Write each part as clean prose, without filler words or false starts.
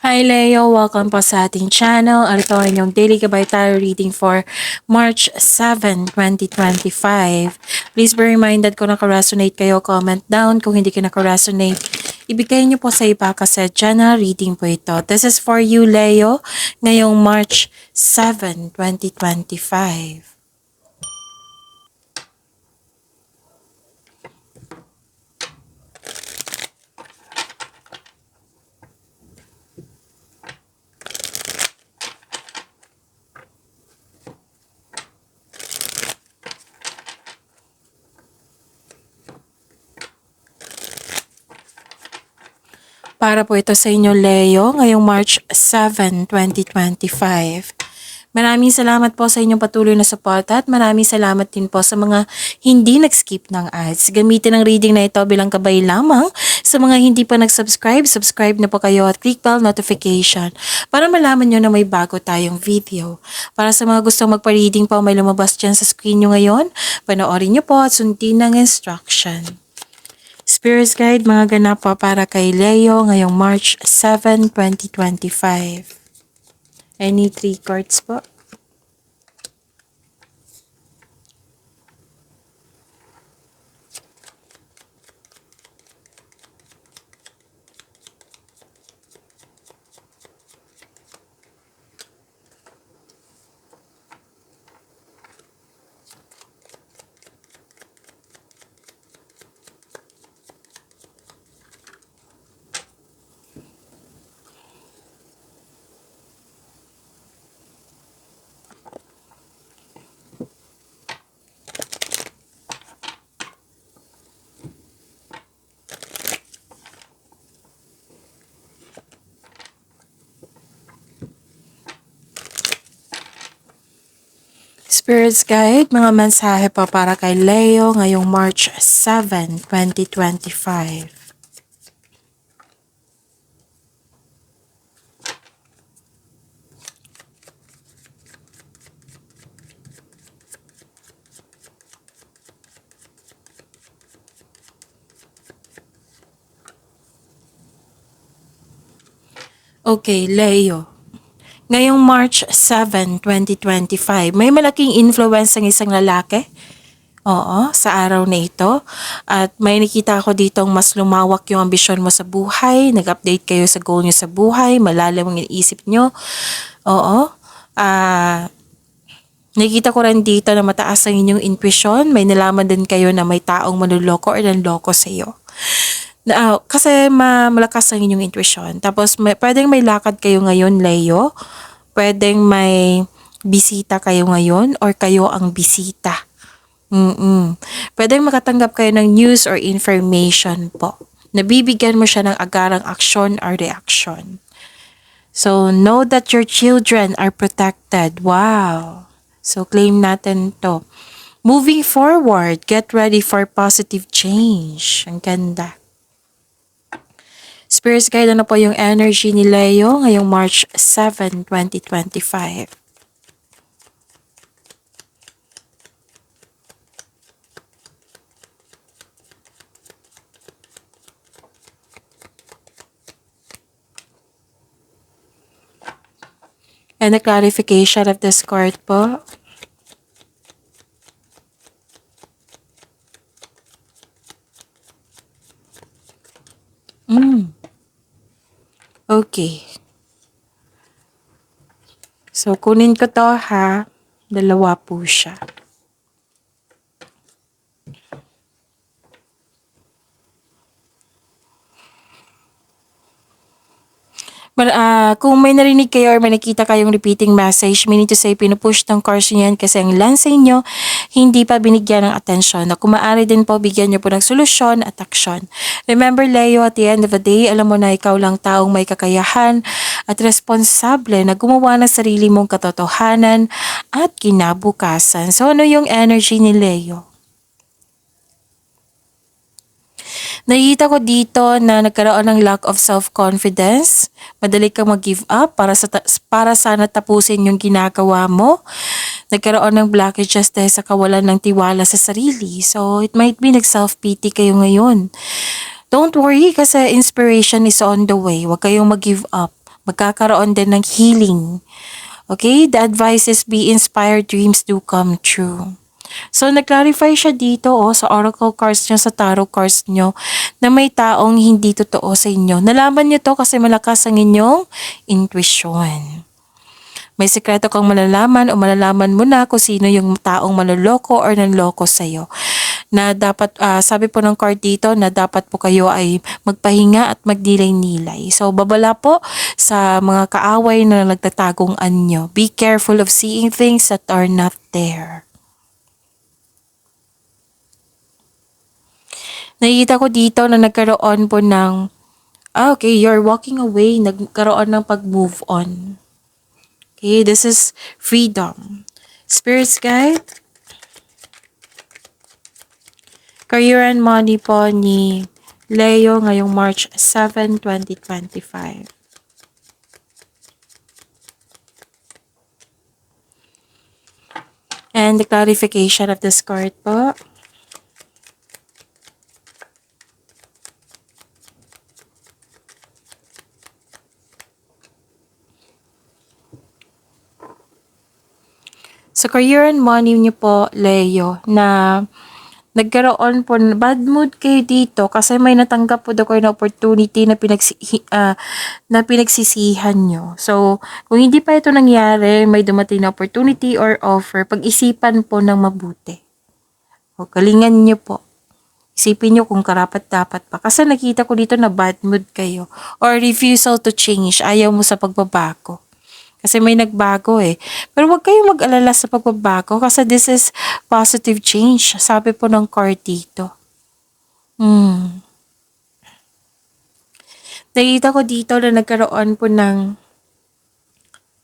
Hi Leo! Welcome po sa ating channel. Ito ay inyong daily gabay tarot reading for March 7, 2025. Please be reminded kung naka-resonate kayo, comment down. Kung hindi kayo naka-resonate, ibigay niyo po sa iba kasi channel reading po ito. This is for you Leo ngayong March 7, 2025. Para po ito sa inyo, Leo, ngayong March 7, 2025. Maraming salamat po sa inyong patuloy na suporta at maraming salamat din po sa mga hindi nag-skip ng ads. Gamitin ang reading na ito bilang gabay lamang. Sa mga hindi pa nag-subscribe, subscribe na po kayo at click bell notification para malaman nyo na may bago tayong video. Para sa mga gustong magpa-reading po, may lumabas dyan sa screen nyo ngayon. Panoorin nyo po at sundin ng instruction. Spirit Guide, mga ganap po para kay Leo ngayong March 7, 2025. Any 3 cards po? Spirits Guide, mga mensahe pa para kay Leo ngayong March 7, 2025. Okay, Leo. Ngayong March 7, 2025, may malaking influence ang isang lalaki. Oo, sa araw na ito. At may nakita ako ditong mas lumawak yung ambisyon mo sa buhay. Nag-update kayo sa goal nyo sa buhay. Malalim ang iniisip nyo. Oo. Nakikita ko rin dito na mataas ang inyong intuition. May nalaman din kayo na may taong manloloko or nanloko sa iyo. Kasi malakas ang inyong intuition. Tapos pwedeng may lakad kayo ngayon, Leo. Pwedeng may bisita kayo ngayon or kayo ang bisita. Pwedeng makatanggap kayo ng news or information po. Nabibigyan mo siya ng agarang aksyon or reaction. So, know that your children are protected. Wow! So, claim natin to. Moving forward, get ready for positive change. Ang ganda. Spirit Guide, ano po yung energy ni Leo ngayong March 7, 2025? And a clarification of this card po. Okay. So, kunin ko to ha. Dalawa po siya. Kung may narinig kayo or may nakita kayong repeating message, meaning to say pinupush ng cards niyan kasi ang lens sa inyo hindi pa binigyan ng atensyon. Na kung maaari din po, bigyan niyo po ng solusyon at aksyon. Remember Leo, at the end of the day, alam mo na ikaw lang taong may kakayahan at responsable na gumawa ng sarili mong katotohanan at kinabukasan. So ano yung energy ni Leo? Nakikita ko dito na nagkaroon ng lack of self-confidence. Madali kang mag-give up para sana tapusin yung ginagawa mo. Nagkaroon ng blockages dahil sa kawalan ng tiwala sa sarili. So, it might be nag-self-pity kayo ngayon. Don't worry kasi inspiration is on the way. Huwag kayong mag-give up. Magkakaroon din ng healing. Okay? The advice is be inspired, dreams do come true. So, nag-clarify siya dito sa oracle cards niyo, sa tarot cards niyo, na may taong hindi totoo sa inyo. Nalaman niyo to kasi malakas ang inyong intuition. May sekreto kang malalaman o malalaman mo na kung sino yung taong maloloko or nanloko sa'yo. Na dapat, sabi po ng card dito na dapat po kayo ay magpahinga at magdilay-nilay. So, babala po sa mga kaaway na nagtatagong anyo. Be careful of seeing things that are not there. Nakikita ko dito na nagkaroon po ng, okay, you're walking away, nagkaroon ng pag-move on. Okay, this is freedom. Spirits guide. Career and money po ni Leo ngayong March 7, 2025. And the clarification of this card po. Sa career and money niyo po, Leo, na nagkaroon po, bad mood kayo dito kasi may natanggap po daw kayo na opportunity na, na pinagsisihan nyo. So, kung hindi pa ito nangyari, may dumating na opportunity or offer, pag-isipan po ng mabuti. O, galingan nyo po. Isipin nyo kung karapat-dapat pa. Kasi nakita ko dito na bad mood kayo. Or refusal to change. Ayaw mo sa pagbabago. Kasi may nagbago Pero huwag kayong mag-alala sa pagbabago kasi this is positive change. Sabi po ng card dito. Nakita ko dito na nagkaroon po ng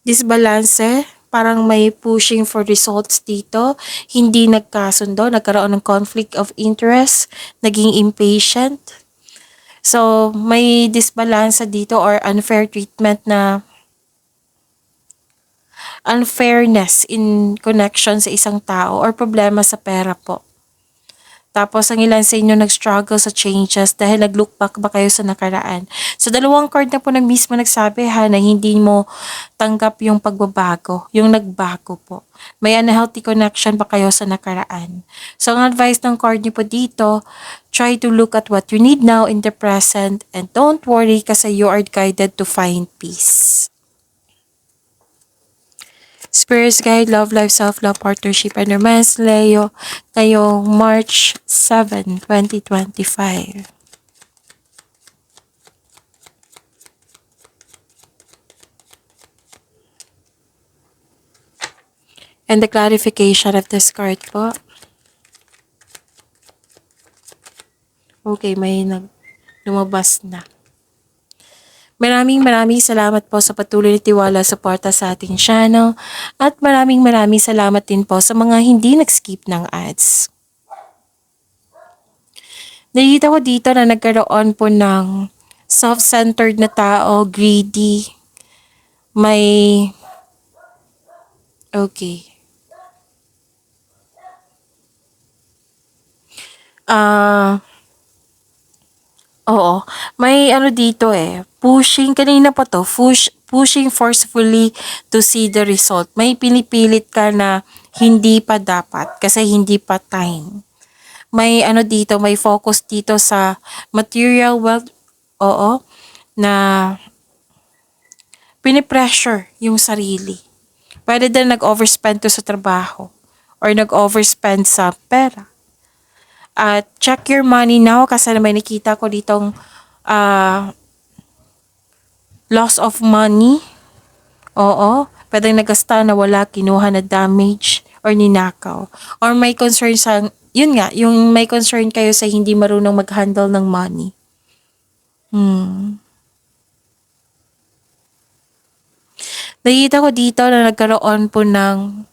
disbalance. Parang may pushing for results dito. Hindi nagkasundo. Nagkaroon ng conflict of interest. Naging impatient. So, may disbalance dito or unfair treatment na unfairness in connection sa isang tao or problema sa pera po. Tapos, ang ilan sa inyo nag-struggle sa changes dahil nag-look back ba kayo sa nakaraan. So, dalawang card na po mismo nagsabi na hindi mo tanggap yung pagbabago, yung nagbago po. May unhealthy connection ba kayo sa nakaraan. So, ang advice ng card niyo po dito, try to look at what you need now in the present and don't worry kasi you are guided to find peace. Spirits Guide, Love Life, Self-Love, Partnership, and Romance, Leo, ngayong March 7, 2025. And the clarification of this card po. Okay, may lumabas na. Maraming salamat po sa patuloy na tiwala suporta sa ating channel at maraming salamat din po sa mga hindi nag-skip ng ads. Nakita ko dito na nagkaroon po ng self-centered na tao, greedy, may Oo, may dito pushing, kanina pa to, pushing forcefully to see the result. May pinipilit ka na hindi pa dapat kasi hindi pa time. May dito, may focus dito sa material wealth, na pinipressure yung sarili. Pwede din nag-overspend to sa trabaho or nag-overspend sa pera. Check your money now kasi may nakita ko ditong loss of money. Oo, pwedeng nagasta na wala, kinuha na damage or ninakaw. Or may concern sa, yun nga, yung may concern kayo sa hindi marunong mag-handle ng money. Nakita ko dito na nagkaroon po ng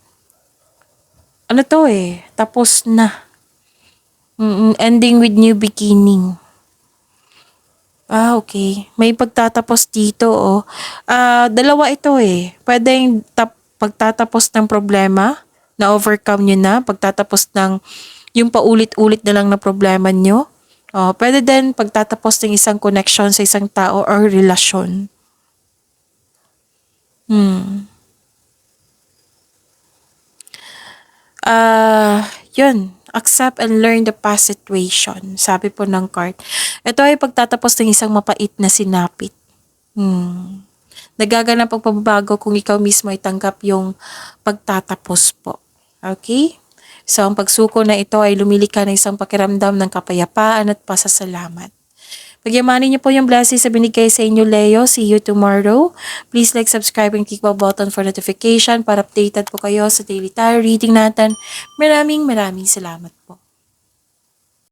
tapos na. Ending with new beginning. Okay. May pagtatapos dito, dalawa ito Pwedeng pagtatapos ng problema, na overcome nyo na, pagtatapos ng yung paulit-ulit na lang na problema nyo. Pwede din pagtatapos ng isang connection sa isang tao or relasyon. Hmm. Yun. Accept and learn the past situation. Sabi po ng card. Ito ay pagtatapos ng isang mapait na sinapit. Hmm. Nagaganap ang pagbabago kung ikaw mismo ay tanggap yung pagtatapos po. Okay? So, ang pagsuko na ito ay lumilika ng isang pakiramdam ng kapayapaan at pasasalamat. Pagyamanin niyo po yung blessings na binigay sa inyo, Leo. See you tomorrow. Please like, subscribe, and click the button for notification para updated po kayo sa daily tarot reading natin. Maraming salamat po.